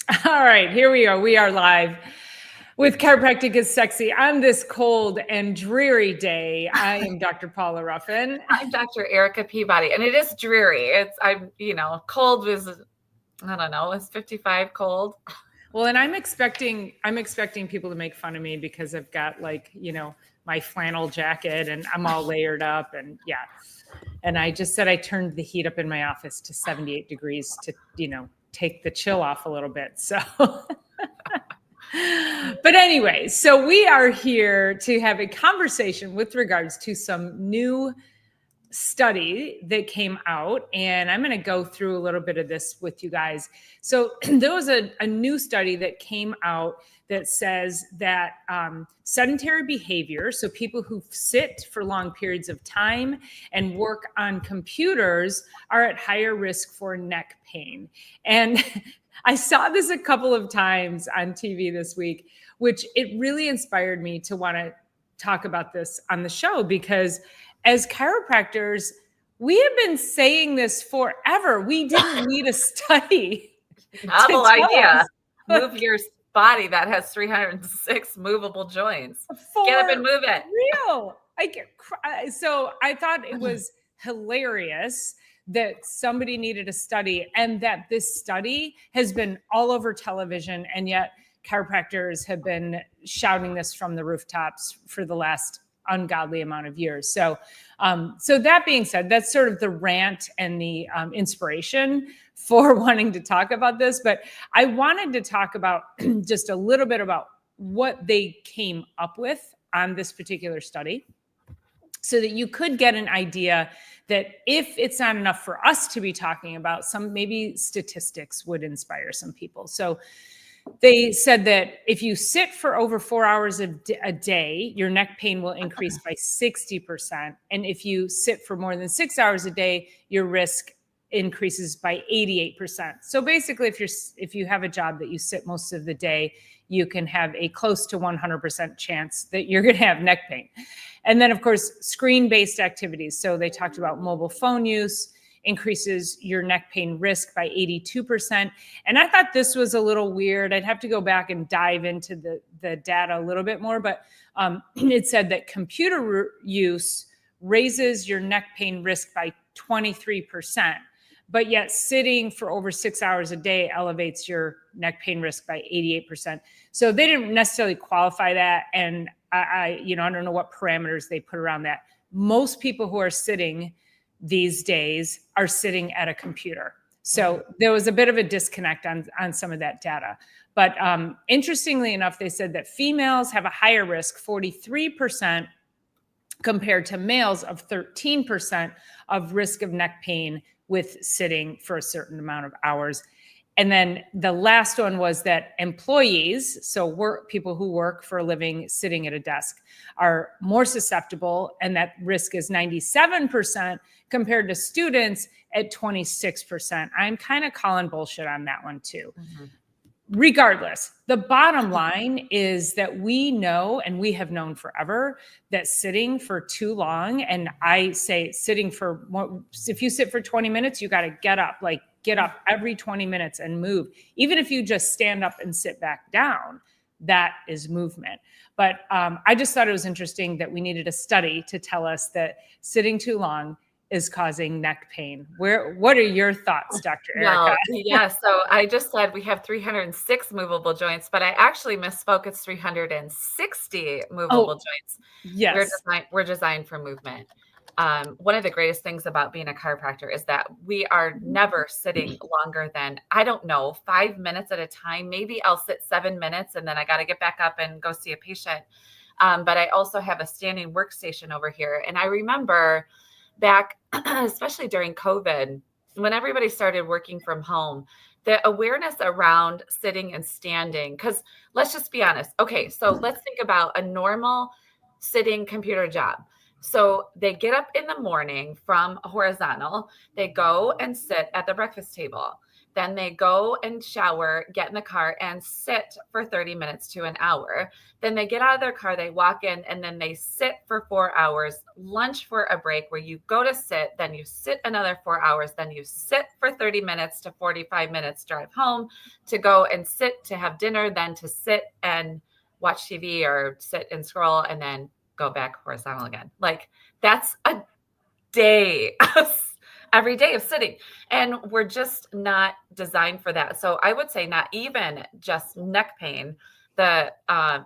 All right, here we are. We are live with Chiropractic is Sexy on this cold and dreary day. I am Dr. Paula Ruffin. I'm Dr. Erica Peabody, and it is dreary. Cold was, I don't know, it's 55 cold. Well, and I'm expecting people to make fun of me because I've got my flannel jacket and I'm all layered up and yeah. And I just said I turned the heat up in my office to 78 degrees to, take the chill off a little bit. So but anyway, so we are here to have a conversation with regards to some new study that came out, and I'm going to go through a little bit of this with you guys. So there was a new study that came out that says that sedentary behavior, so people who sit for long periods of time and work on computers, are at higher risk for neck pain. And I saw this a couple of times on TV this week, which it really inspired me to want to talk about this on the show, because as chiropractors, we have been saying this forever. We didn't need a study. Novel idea. Move your body that has 306 movable joints. Get up and move it. Real. So I thought it was hilarious that somebody needed a study, and that this study has been all over television, and yet chiropractors have been shouting this from the rooftops for the last ungodly amount of years. So that being said, that's sort of the rant and the inspiration for wanting to talk about this. But I wanted to talk about just a little bit about what they came up with on this particular study, so that you could get an idea that if it's not enough for us to be talking about, some maybe statistics would inspire some people. So they said that if you sit for over 4 hours a day, your neck pain will increase by 60%. And if you sit for more than 6 hours a day, your risk increases by 88%. So basically, if you have a job that you sit most of the day, you can have a close to 100% chance that you're going to have neck pain. And then, of course, screen-based activities. So they talked about mobile phone use increases your neck pain risk by 82%. And I thought this was a little weird. I'd have to go back and dive into the data a little bit more, but it said that computer use raises your neck pain risk by 23%, but yet sitting for over 6 hours a day elevates your neck pain risk by 88%. So they didn't necessarily qualify that. And I don't know what parameters they put around that. Most people who are sitting these days are sitting at a computer. So there was a bit of a disconnect on some of that data. But interestingly enough, they said that females have a higher risk, 43%, compared to males of 13% of risk of neck pain with sitting for a certain amount of hours. And then the last one was that employees, so people who work for a living sitting at a desk, are more susceptible, and that risk is 97% compared to students at 26%. I'm kind of calling bullshit on that one too. Mm-hmm. Regardless, the bottom line is that we know, and we have known forever, that sitting for too long, and I say sitting for more, if you sit for 20 minutes, you got to get up every 20 minutes and move. Even if you just stand up and sit back down, that is movement. But I just thought it was interesting that we needed a study to tell us that sitting too long is causing neck pain. What are your thoughts, Dr. Erica? Yeah, so I just said we have 306 movable joints, but I actually misspoke. It's 360 movable joints. Yes. We're designed for movement. One of the greatest things about being a chiropractor is that we are never sitting longer than, 5 minutes at a time. Maybe I'll sit 7 minutes and then I got to get back up and go see a patient. But I also have a standing workstation over here. And I remember back, especially during COVID, when everybody started working from home, the awareness around sitting and standing, because let's just be honest. Okay, so let's think about a normal sitting computer job. So they get up in the morning from horizontal, they go and sit at the breakfast table. Then they go and shower, get in the car and sit for 30 minutes to an hour. Then they get out of their car, they walk in, and then they sit for 4 hours, lunch for a break where you go to sit, then you sit another 4 hours, then you sit for 30 minutes to 45 minutes, drive home to go and sit to have dinner, then to sit and watch TV or sit and scroll, and then go back horizontal again. Like that's a day every day of sitting, and we're just not designed for that. So I would say not even just neck pain, the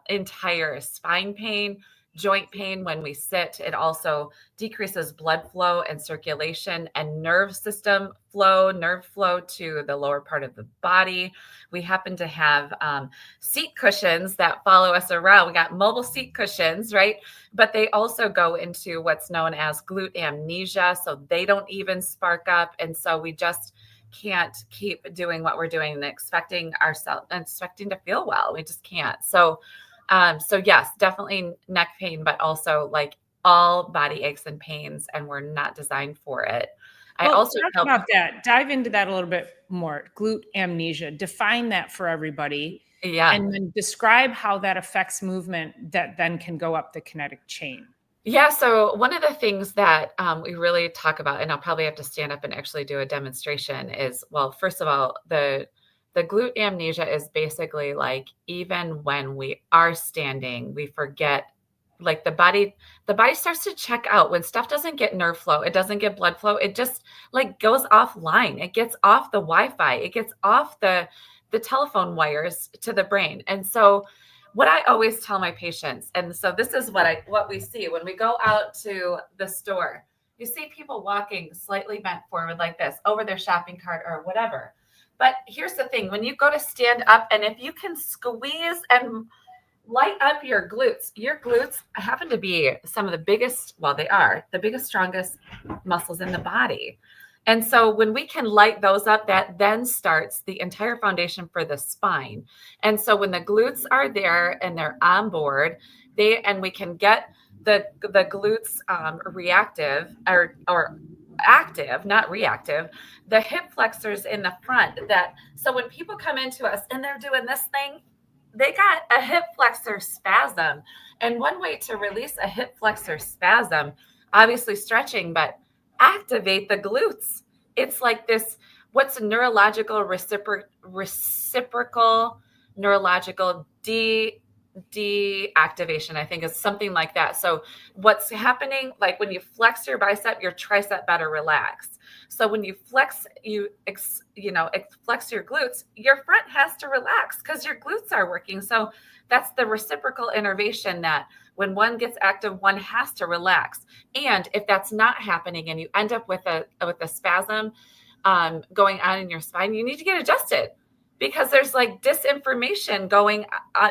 entire spine pain, joint pain when we sit. It also decreases blood flow and circulation and nerve flow to the lower part of the body. We happen to have seat cushions that follow us around. We got mobile seat cushions, right? But they also go into what's known as glute amnesia. So they don't even spark up. And so we just can't keep doing what we're doing and expecting to feel well. We just can't. So yes, definitely neck pain, but also like all body aches and pains, and we're not designed for it. I also talk about that. Dive into that a little bit more. Glute amnesia. Define that for everybody. Yeah. And then describe how that affects movement that then can go up the kinetic chain. Yeah. So one of the things that we really talk about, and I'll probably have to stand up and actually do a demonstration, is, well, first of all, the glute amnesia is basically like, even when we are standing, we forget, like the body starts to check out when stuff doesn't get nerve flow. It doesn't get blood flow. It just like goes offline. It gets off the Wi-Fi. It gets off the telephone wires to the brain. And so what I always tell my patients, and so this is what we see when we go out to the store, you see people walking slightly bent forward like this over their shopping cart or whatever. But here's the thing, when you go to stand up, and if you can squeeze and light up your glutes happen to be some of the biggest, well, they are the biggest, strongest muscles in the body. And so when we can light those up, that then starts the entire foundation for the spine. And so when the glutes are there and they're on board, and we can get the glutes reactive or active, not reactive, the hip flexors in the front, so when people come into us and they're doing this thing, they got a hip flexor spasm. And one way to release a hip flexor spasm, obviously stretching, but activate the glutes. It's like this, what's a neurological reciprocal neurological deactivation, I think is something like that. So what's happening, like when you flex your bicep, your tricep better relax. So when you flex, flex your glutes, your front has to relax because your glutes are working. So that's the reciprocal innervation, that when one gets active, one has to relax. And if that's not happening and you end up with a spasm going on in your spine, you need to get adjusted, because there's like disinformation going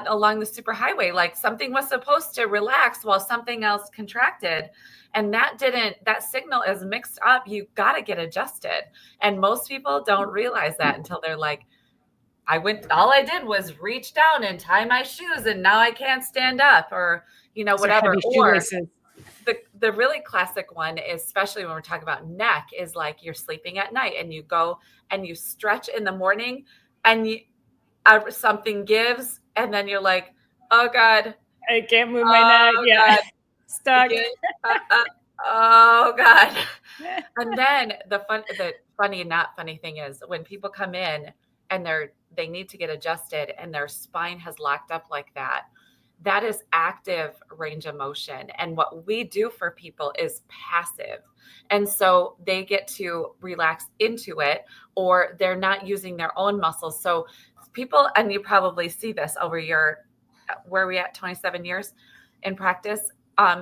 along the superhighway. Like something was supposed to relax while something else contracted. And that signal is mixed up. You got to get adjusted. And most people don't realize that until they're like, all I did was reach down and tie my shoes and now I can't stand up, or, whatever. Or the really classic one, especially when we're talking about neck, is like you're sleeping at night and you go and you stretch in the morning and something gives, and then you're like, oh God, I can't move my neck. Yeah. God. Stuck. Oh God. And then the funny and not funny thing is when people come in and they need to get adjusted and their spine has locked up like that, that is active range of motion. And what we do for people is passive. And so they get to relax into it, or they're not using their own muscles. So people, and you probably see this over where are we at, 27 years in practice?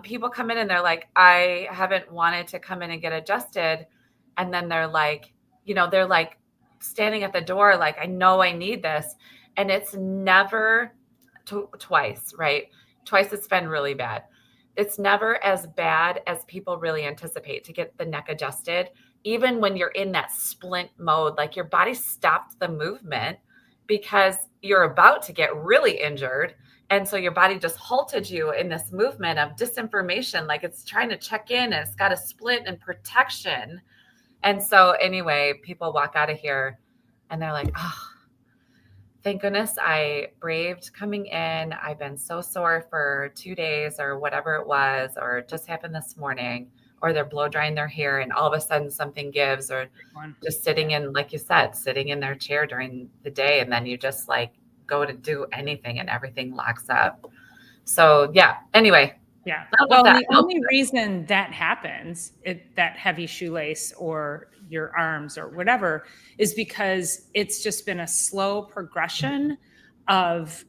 People come in and they're like, I haven't wanted to come in and get adjusted. And then they're like, they're like standing at the door, like, I know I need this. And it's never twice, right? Twice it's been really bad. It's never as bad as people really anticipate to get the neck adjusted. Even when you're in that splint mode, like your body stopped the movement because you're about to get really injured. And so your body just halted you in this movement of disinformation, like it's trying to check in and it's got a splint and protection. And so anyway, people walk out of here And they're like, oh, thank goodness I braved coming in. I've been so sore for 2 days or whatever it was, or it just happened this morning, or they're blow drying their hair and all of a sudden something gives, or just sitting in, like you said, sitting in their chair during the day. And then you just like go to do anything and everything locks up. So yeah, anyway. Yeah. Well, the only reason that happens, that heavy shoelace or your arms or whatever, is because it's just been a slow progression of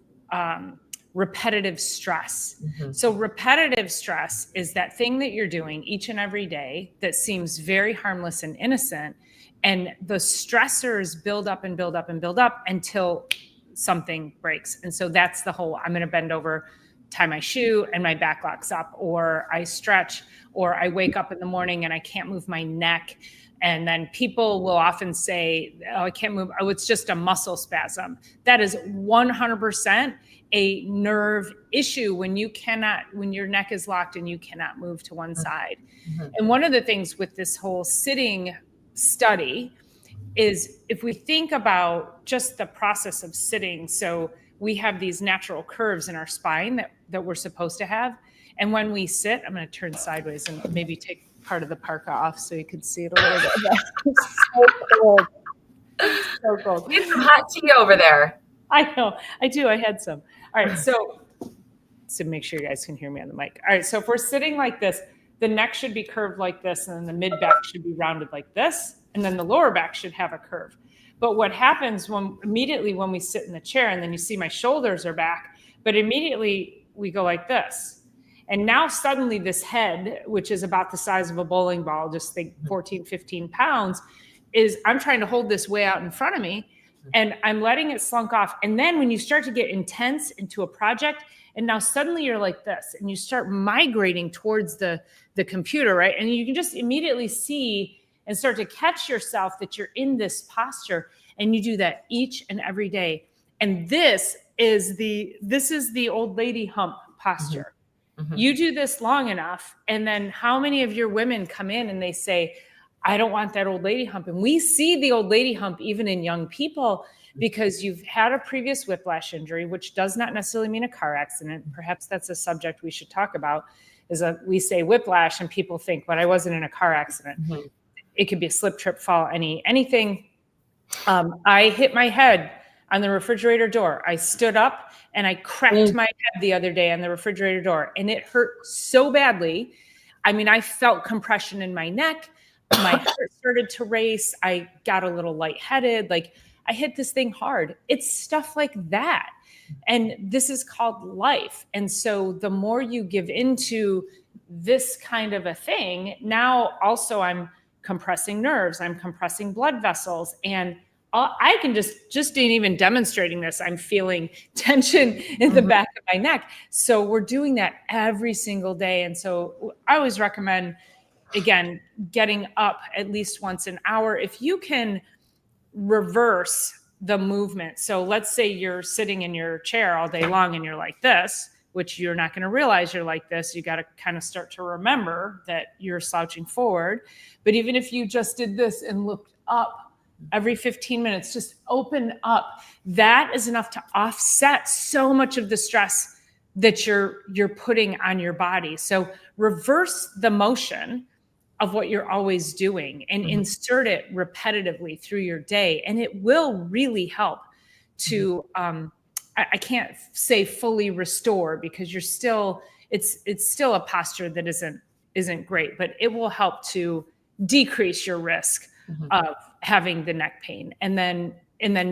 repetitive stress. Mm-hmm. So repetitive stress is that thing that you're doing each and every day that seems very harmless and innocent. And the stressors build up and build up and build up until something breaks. And so that's the whole, I'm going to bend over, tie my shoe and my back locks up, or I stretch, or I wake up in the morning and I can't move my neck. And then people will often say, oh, I can't move. Oh, it's just a muscle spasm. That is 100% a nerve issue when your neck is locked and you cannot move to one side. Mm-hmm. And one of the things with this whole sitting study is if we think about just the process of sitting, so we have these natural curves in our spine that we're supposed to have. And when we sit, I'm going to turn sideways and maybe take part of the parka off so you can see it a little bit. It's so cold. It's so cold. Get some hot tea over there. I know. I do. I had some. All right. So make sure you guys can hear me on the mic. All right. So if we're sitting like this, the neck should be curved like this, and then the mid back should be rounded like this, and then the lower back should have a curve. But what happens immediately when we sit in the chair, and then you see my shoulders are back, but immediately we go like this. And now suddenly this head, which is about the size of a bowling ball, just think 14, 15 pounds, I'm trying to hold this way out in front of me, and I'm letting it slunk off. And then when you start to get intense into a project, and now suddenly you're like this, and you start migrating towards the computer, right? And you can just immediately see and start to catch yourself that you're in this posture, and you do that each and every day. And this is the old lady hump posture. Mm-hmm. You do this long enough, and then how many of your women come in and they say, I don't want that old lady hump. And we see the old lady hump even in young people because you've had a previous whiplash injury, which does not necessarily mean a car accident. Perhaps that's a subject we should talk about. We say whiplash and people think, but I wasn't in a car accident. Mm-hmm. It could be a slip, trip, fall, anything. I hit my head on the refrigerator door. I stood up and I cracked my head the other day on the refrigerator door, and it hurt so badly. I mean, I felt compression in my neck. My heart started to race. I got a little lightheaded. Like, I hit this thing hard. It's stuff like that. And this is called life. And so the more you give into this kind of a thing, now also I'm compressing nerves, I'm compressing blood vessels, and I can just even demonstrating this, I'm feeling tension in the back of my neck. So we're doing that every single day. And so I always recommend, again, getting up at least once an hour. If you can reverse the movement. So let's say you're sitting in your chair all day long and you're like this, which you're not going to realize you're like this. You got to kind of start to remember that you're slouching forward. But even if you just did this and looked up every 15 minutes, just open up, that is enough to offset so much of the stress that you're putting on your body. So reverse the motion of what you're always doing and insert it repetitively through your day. And it will really help to, I can't say fully restore, because you're still, it's still a posture that isn't great, but it will help to decrease your risk of having the neck pain. And then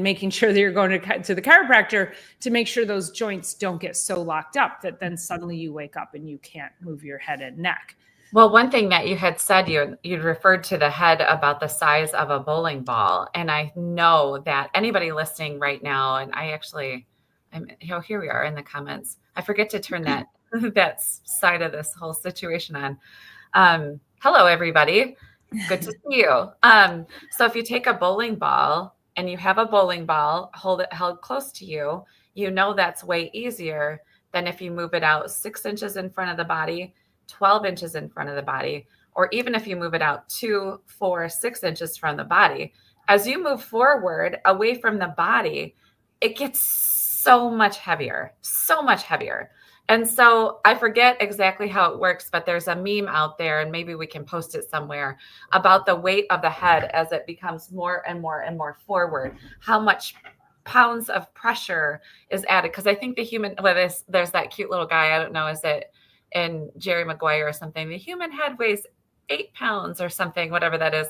making sure that you're going to the chiropractor to make sure those joints don't get so locked up that then suddenly you wake up and you can't move your head and neck. Well, one thing that you had said, you'd referred to the head about the size of a bowling ball. And I know that anybody listening right now, and here we are in the comments. I forget to turn that side of this whole situation on. Hello, everybody. Good to see you. So if you take a bowling ball and you have a bowling ball, hold it held close to you, that's way easier than if you move it out 6 inches in front of the body, 12 inches in front of the body, or even if you move it out 2, 4, 6 inches from the body, as you move forward away from the body, it gets so much heavier, so much heavier. And so I forget exactly how it works, but there's a meme out there, and maybe we can post it somewhere, about the weight of the head as it becomes more and more and more forward, how much pounds of pressure is added. Because I think the human, well, there's that cute little guy, I don't know, is it in Jerry Maguire or something? The human head weighs 8 pounds or something, whatever that is.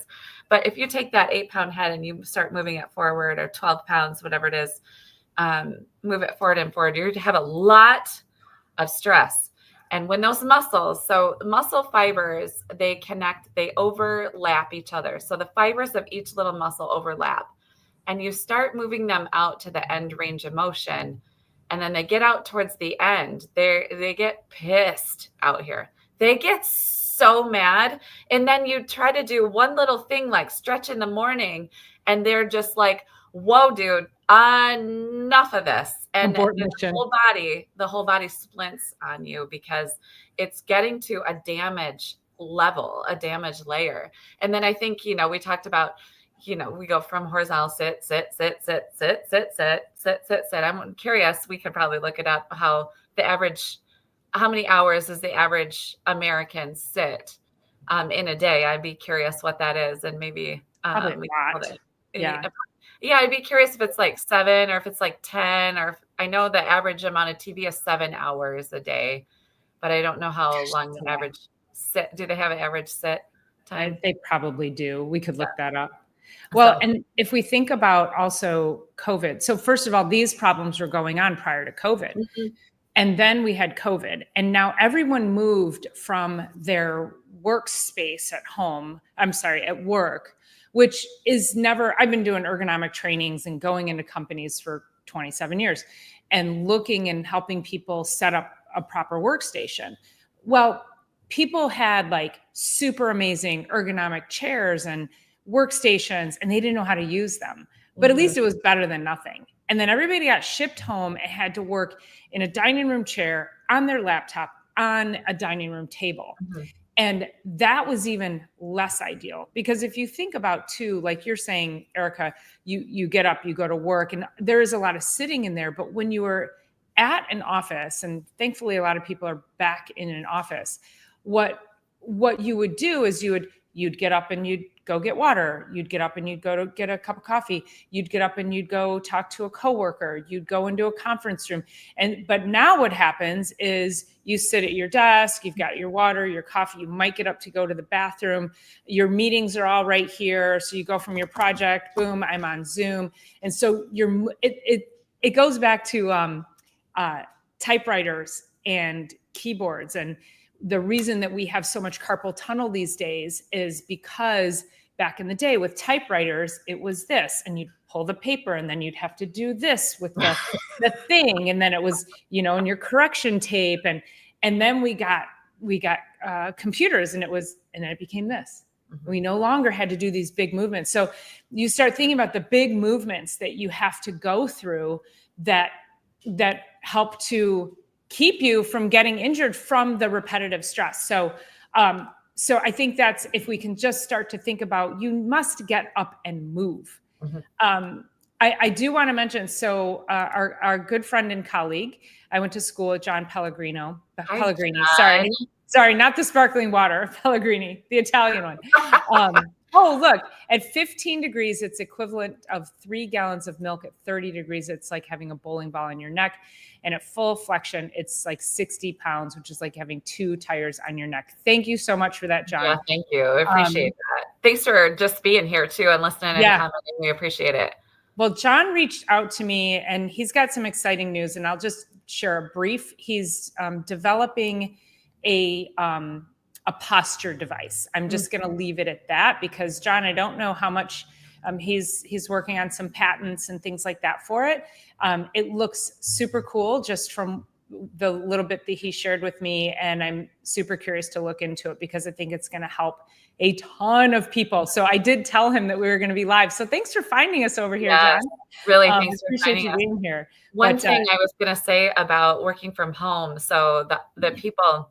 But if you take that 8 pound head and you start moving it forward, or 12 pounds, whatever it is, move it forward and forward, you have a lot of stress. And when those muscles, so muscle fibers, they connect, they overlap each other. So the fibers of each little muscle overlap, and you start moving them out to the end range of motion. And then they get out towards the end. They get pissed out here. They get so mad. And then you try to do one little thing like stretch in the morning, and they're just like, whoa, dude, enough of this. And the whole body splints on you because it's getting to a damage level, a damage layer. And then I think, we talked about, we go from horizontal sit, sit, sit, sit, sit, sit, sit, sit, sit, sit. I'm curious, we could probably look it up, how many hours does the average American sit in a day? I'd be curious what that is. And maybe probably a lot. Yeah, I'd be curious if it's like 7 or if it's like 10, or I know the average amount of TV is 7 hours a day, but I don't know how long the average sit. Do they have an average sit time? They probably do. We could look that up. Well, and if we think about also COVID, so first of all, these problems were going on prior to COVID. Mm-hmm. And then we had COVID, and now everyone moved from their workspace at work, which is I've been doing ergonomic trainings and going into companies for 27 years and looking and helping people set up a proper workstation. Well, people had like super amazing ergonomic chairs and workstations, and they didn't know how to use them, but at least it was better than nothing. And then everybody got shipped home and had to work in a dining room chair, on their laptop, on a dining room table. Mm-hmm. And that was even less ideal, because if you think about too, like you're saying, Erica, you get up, you go to work, and there is a lot of sitting in there. But when you were at an office, and thankfully a lot of people are back in an office, what you would do is you'd get up and you'd go get water. You'd get up and you'd go to get a cup of coffee. You'd get up and you'd go talk to a coworker. You'd go into a conference room. But now what happens is you sit at your desk, you've got your water, your coffee, you might get up to go to the bathroom. Your meetings are all right here. So you go from your project, boom, I'm on Zoom. And so it goes back to typewriters and keyboards. And the reason that we have so much carpal tunnel these days is because back in the day with typewriters, it was this, and you'd pull the paper, and then you'd have to do this with the thing. And then it was, and your correction tape. And then we got computers, and then it became this. Mm-hmm. We no longer had to do these big movements. So you start thinking about the big movements that you have to go through that help to keep you from getting injured from the repetitive stress. So I think that's, if we can just start to think about, you must get up and move. Mm-hmm. I do want to mention, our good friend and colleague, I went to school at Pellegrini, sorry, not the sparkling water, Pellegrini, the Italian one. Oh, look, at 15 degrees, it's equivalent of 3 gallons of milk. At 30 degrees, it's like having a bowling ball in your neck. And at full flexion, it's like 60 pounds, which is like having 2 tires on your neck. Thank you so much for that, John. Yeah, thank you. I appreciate that. Thanks for just being here too and listening and commenting. We appreciate it. Well, John reached out to me, and he's got some exciting news, and I'll just share a brief. He's developing a posture device. I'm just going to leave it at that, because John, I don't know how much he's working on some patents and things like that for it. It looks super cool just from the little bit that he shared with me. And I'm super curious to look into it, because I think it's going to help a ton of people. So I did tell him that we were going to be live. So thanks for finding us over here, John. Really, thanks for appreciate you being here. One thing I was going to say about working from home. So the people,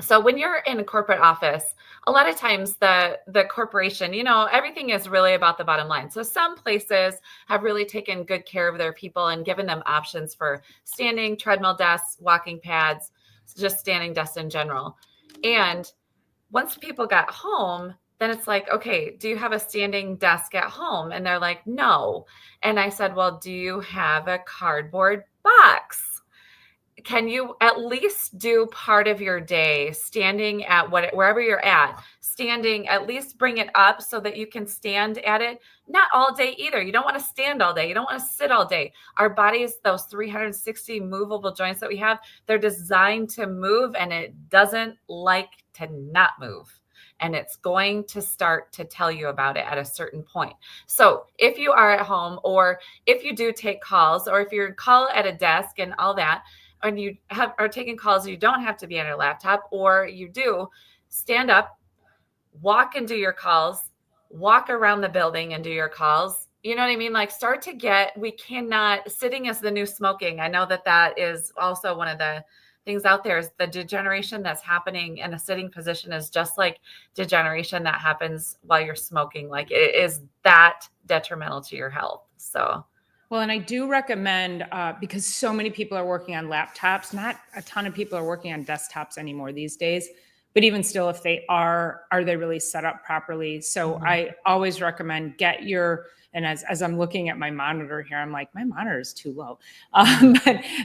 So when you're in a corporate office, a lot of times the corporation, everything is really about the bottom line. So some places have really taken good care of their people and given them options for standing, treadmill desks, walking pads, just standing desks in general. And once people got home, then it's like, okay, do you have a standing desk at home? And they're like, no. And I said, well, do you have a cardboard box? Can you at least do part of your day standing at wherever you're standing, at least bring it up so that you can stand at it? Not all day either. You don't want to stand all day. You don't want to sit all day. Our bodies, those 360 movable joints that we have, they're designed to move, and it doesn't like to not move. And it's going to start to tell you about it at a certain point. So if you are at home, or if you do take calls, or if you're call at a desk and all that, and you are taking calls, you don't have to be on your laptop, or you do, stand up, walk and do your calls, walk around the building and do your calls. You know what I mean? Like, sitting is the new smoking. I know that is also one of the things out there, is the degeneration that's happening in a sitting position is just like degeneration that happens while you're smoking. Like, it is that detrimental to your health. So Well, and I do recommend, because so many people are working on laptops, not a ton of people are working on desktops anymore these days, but even still, if they are they really set up properly? So I always recommend and as I'm looking at my monitor here, I'm like, my monitor is too low.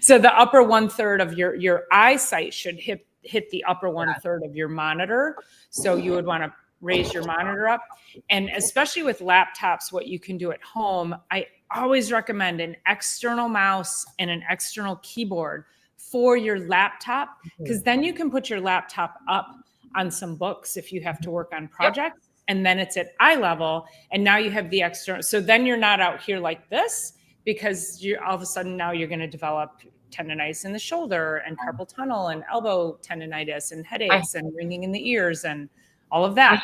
So the upper 1/3 of your eyesight should hit the upper 1/3 of your monitor. So you would want to raise your monitor up. And especially with laptops, what you can do at home, I always recommend an external mouse and an external keyboard for your laptop, because then you can put your laptop up on some books if you have to work on projects, and then it's at eye level, and now you have the external. So then you're not out here like this, because you're all of a sudden now you're going to develop tendonitis in the shoulder and carpal tunnel and elbow tendonitis and headaches and ringing in the ears and all of that.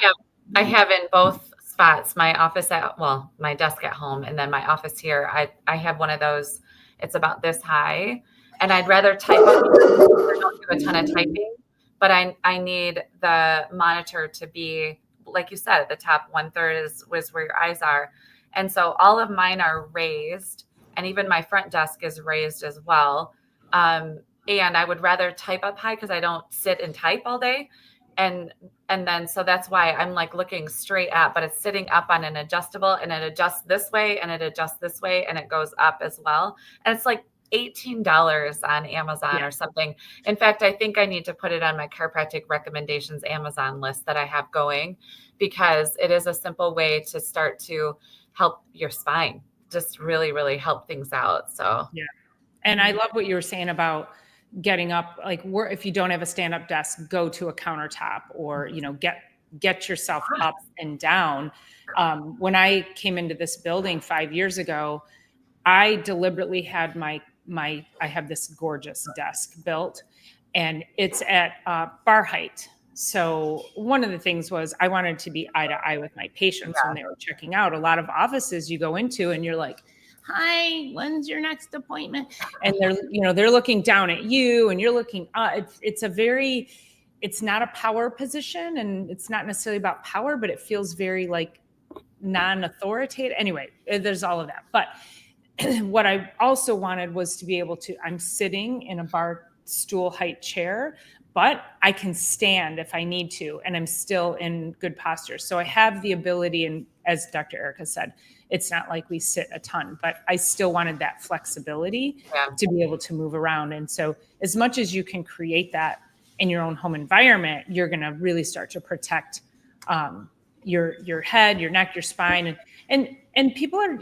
I have in both spots, my my desk at home, and then my office here. I have one of those. It's about this high, and I'd rather type up. I don't do a ton of typing, but I need the monitor to be, like you said, at the top 1/3 was where your eyes are. And so all of mine are raised, and even my front desk is raised as well. And I would rather type up high because I don't sit and type all day. And then, so that's why I'm like looking straight up, but it's sitting up on an adjustable, and it adjusts this way and it adjusts this way, and it goes up as well. And it's like $18 on Amazon or something. In fact, I think I need to put it on my chiropractic recommendations Amazon list that I have going, because it is a simple way to start to help your spine, just really, really help things out. So, yeah. And I love what you were saying about getting up, like, if you don't have a stand-up desk, go to a countertop, or, get yourself up and down. When I came into this building 5 years ago, I deliberately had I have this gorgeous desk built, and it's at bar height. So one of the things was I wanted to be eye to eye with my patients when they were checking out. A lot of offices you go into and you're like, hi, when's your next appointment? And they're looking down at you, and you're looking up. It's not a power position, and it's not necessarily about power, but it feels very like non-authoritative. Anyway, there's all of that. But what I also wanted was to be able to, I'm sitting in a bar stool height chair, but I can stand if I need to, and I'm still in good posture. So I have the ability, and as Dr. Erica said, it's not like we sit a ton, but I still wanted that flexibility to be able to move around. And so as much as you can create that in your own home environment, you're going to really start to protect your head, your neck, your spine. And people are,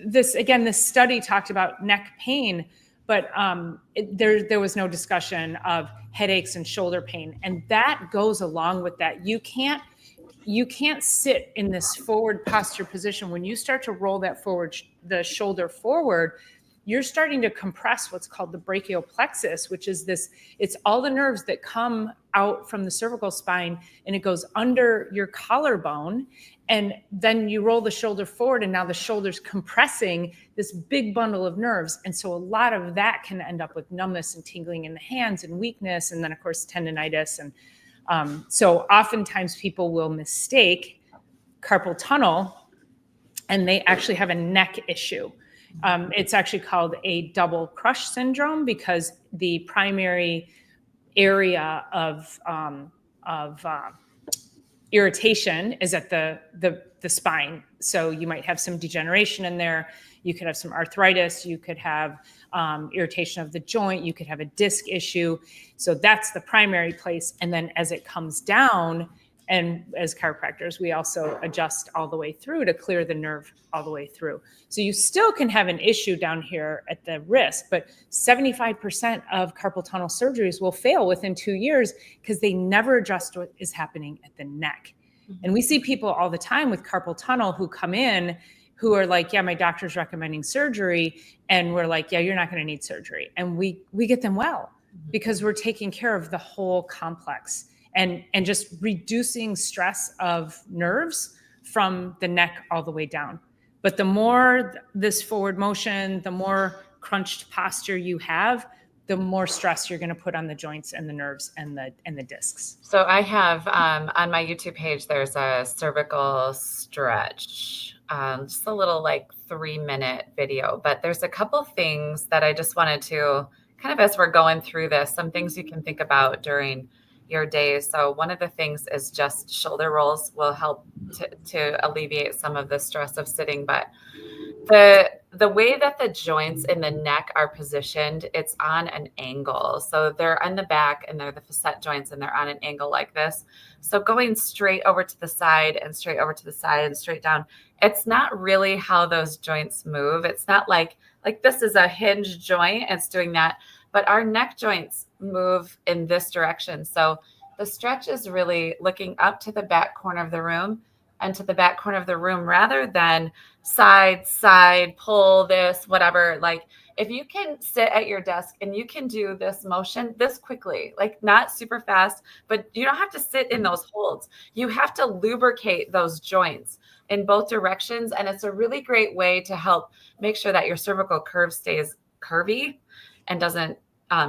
this study talked about neck pain, but there was no discussion of headaches and shoulder pain. And that goes along with that. You can't sit in this forward posture position. When you start to roll the shoulder forward, you're starting to compress what's called the brachial plexus, which is it's all the nerves that come out from the cervical spine, and it goes under your collarbone. And then you roll the shoulder forward, and now the shoulder's compressing this big bundle of nerves. And so a lot of that can end up with numbness and tingling in the hands and weakness. And then of course, tendonitis. And So oftentimes people will mistake carpal tunnel and they actually have a neck issue. It's actually called a double crush syndrome because the primary area of irritation is at the spine. So you might have some degeneration in there. You could have some arthritis. You could have irritation of the joint. You could have a disc issue. So that's the primary place. And then as it comes down, and as chiropractors, we also adjust all the way through to clear the nerve all the way through. So you still can have an issue down here at the wrist, but 75% of carpal tunnel surgeries will fail within 2 years because they never adjust what is happening at the neck. And we see people all the time with carpal tunnel who come in who are like, yeah, my doctor's recommending surgery. And we're like, yeah, you're not going to need surgery. And we get them well because we're taking care of the whole complex and just reducing stress of nerves from the neck all the way down. But the more this forward motion, the more crunched posture you have, the more stress you're going to put on the joints and the nerves and the discs. So I have on my YouTube page, there's a cervical stretch, just a little like 3-minute video, but there's a couple things that I just wanted to kind of, as we're going through this, some things you can think about during your day. So one of the things is just shoulder rolls will help to alleviate some of the stress of sitting, but the way that the joints in the neck are positioned, it's on an angle. So they're on the back and they're the facet joints and they're on an angle like this. So going straight over to the side and straight over to the side and straight down, it's not really how those joints move. It's not like this is a hinge joint, it's doing that, but our neck joints move in this direction. So the stretch is really looking up to the back corner of the room and to the back corner of the room rather than side, pull this, whatever. Like if you can sit at your desk and you can do this motion this quickly, like not super fast, but you don't have to sit in those holds. You have to lubricate those joints in both directions. And it's a really great way to help make sure that your cervical curve stays curvy and doesn't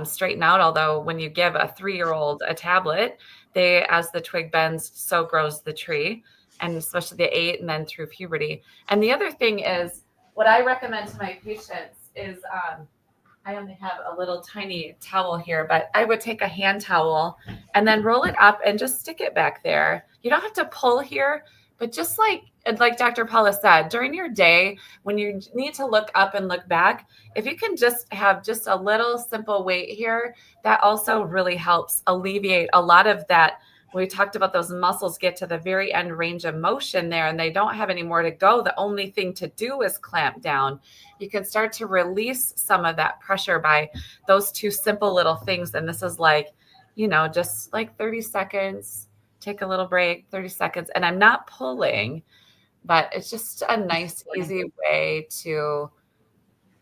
straighten out. Although when you give a 3-year-old a tablet, as the twig bends, so grows the tree. And especially the 8 and then through puberty. And the other thing is what I recommend to my patients is I only have a little tiny towel here, but I would take a hand towel and then roll it up and just stick it back there. You don't have to pull here, but just like Dr. Paula said, during your day, when you need to look up and look back, if you can just have just a little simple weight here, that also really helps alleviate a lot of that. We talked about those muscles get to the very end range of motion there and they don't have any more to go. The only thing to do is clamp down. You can start to release some of that pressure by those 2 simple little things. And this is like, just like 30 seconds, take a little break, 30 seconds. And I'm not pulling, but it's just a nice, easy way to.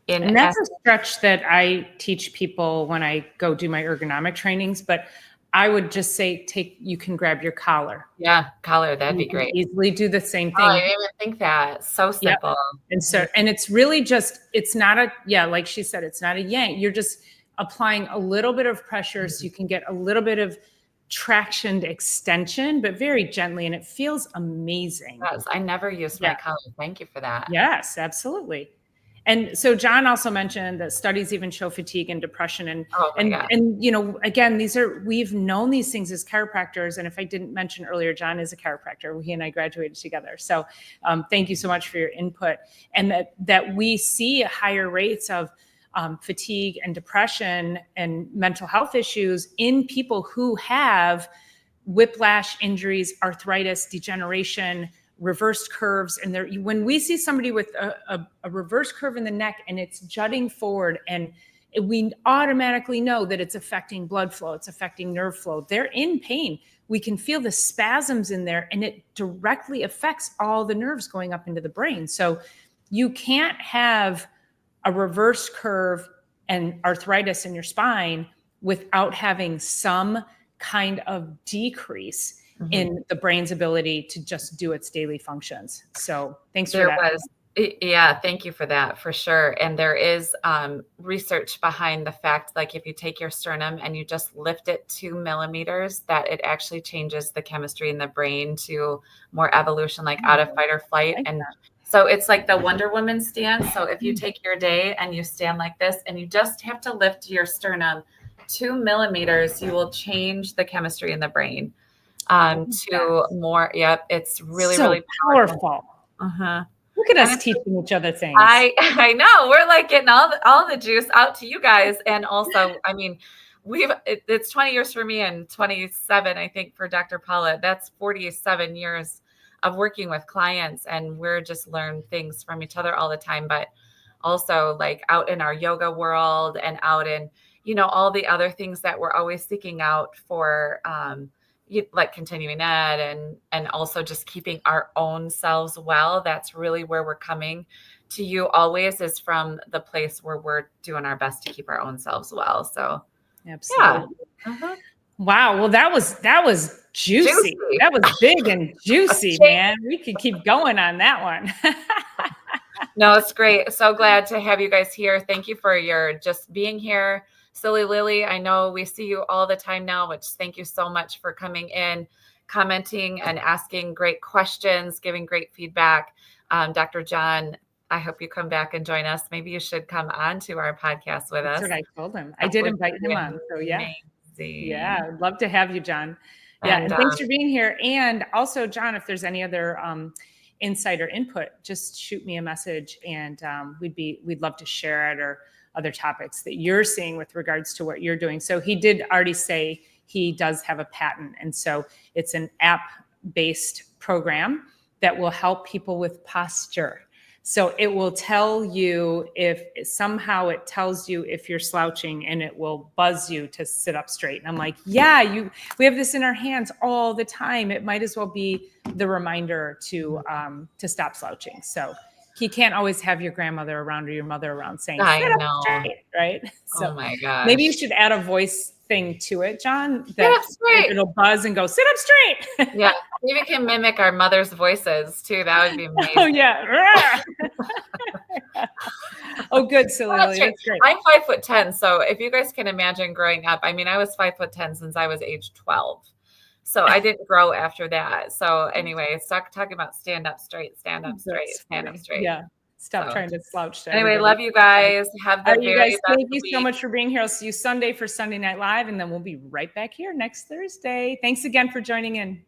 And that's a stretch that I teach people when I go do my ergonomic trainings, but I would just say, you can grab your collar. Yeah, collar, that'd be great. Easily do the same thing. Oh, I didn't even think that. So simple. Yep. And it's really just, it's not like she said, it's not a yank. You're just applying a little bit of pressure so you can get a little bit of traction extension, but very gently. And it feels amazing. Yes, I never used my collar. Thank you for that. Yes, absolutely. And so John also mentioned that studies even show fatigue and depression and again, we've known these things as chiropractors. And if I didn't mention earlier, John is a chiropractor. He and I graduated together. So thank you so much for your input. And that we see higher rates of fatigue and depression and mental health issues in people who have whiplash injuries, arthritis, degeneration, reversed curves. And when we see somebody with a reverse curve in the neck and it's jutting forward, and we automatically know that it's affecting blood flow, it's affecting nerve flow, they're in pain. We can feel the spasms in there and it directly affects all the nerves going up into the brain. So you can't have a reverse curve and arthritis in your spine without having some kind of decrease in the brain's ability to just do its daily functions. So thanks for that. Yeah, thank you for that, for sure. And there is research behind the fact, like if you take your sternum and you just lift it 2 millimeters, that it actually changes the chemistry in the brain to more evolution, like out of fight or I flight. like And that. so it's like the Wonder Woman stance. So if you take your day and you stand like this and you just have to lift your sternum 2 millimeters, you will change the chemistry in the brain to more. Yep. It's really, So really powerful. powerful. Uh-huh. Look at And us it's teaching each other things. I know we're like getting all the juice out to you guys, and also, I mean, it's 20 years for me and 27, I think, for Dr. Paula. That's 47 years of working with clients, and we're just learn things from each other all the time. But also, like out in our yoga world and out in all the other things that we're always seeking out for. Like continuing ed and also just keeping our own selves well. That's really where we're coming to you always, is from the place where we're doing our best to keep our own selves well. So yeah. Absolutely. Wow. Well, that was juicy. Juicy. That was big and juicy, Shake. man. We could keep going on that one. No, it's great. So glad to have you guys here. Thank you for your just being here. Silly Lily, I know we see you all the time now, which thank you so much for coming in, commenting and asking great questions, giving great feedback. Dr. John, I hope you come back and join us. Maybe you should come on to our podcast with That's us. what I told him. I did invite him on. So yeah. Amazing. Yeah. I'd love to have you, John. Yeah. And thanks for being here. And also, John, if there's any other insight or input, just shoot me a message, and we'd love to share it, or other topics that you're seeing with regards to what you're doing. So he did already say he does have a patent. And so it's an app-based program that will help people with posture. So it will tell you if somehow it tells you if you're slouching, and it will buzz you to sit up straight. And I'm like, yeah, we have this in our hands all the time. It might as well be the reminder to stop slouching. So he can't always have your grandmother around or your mother around saying, I sit up know. straight, right? So oh my gosh. maybe you should add a voice thing to it, John, Sit that up straight. it'll buzz and go, sit up straight. Yeah. Maybe we can mimic our mother's voices too. That would be amazing. Oh yeah. Oh, good, Silly Lily. That's great. I'm 5'10", so if you guys can imagine growing up, I mean, I was 5'10" since I was age 12. So I didn't grow after that. So anyway, stop talking about stand up straight, stand up straight, stand up straight. Yeah. Stop trying to slouch. Anyway, love you guys. Have the you very guys, best thank you week. so much for being here. I'll see you Sunday for Sunday Night Live, and then we'll be right back here next Thursday. Thanks again for joining in.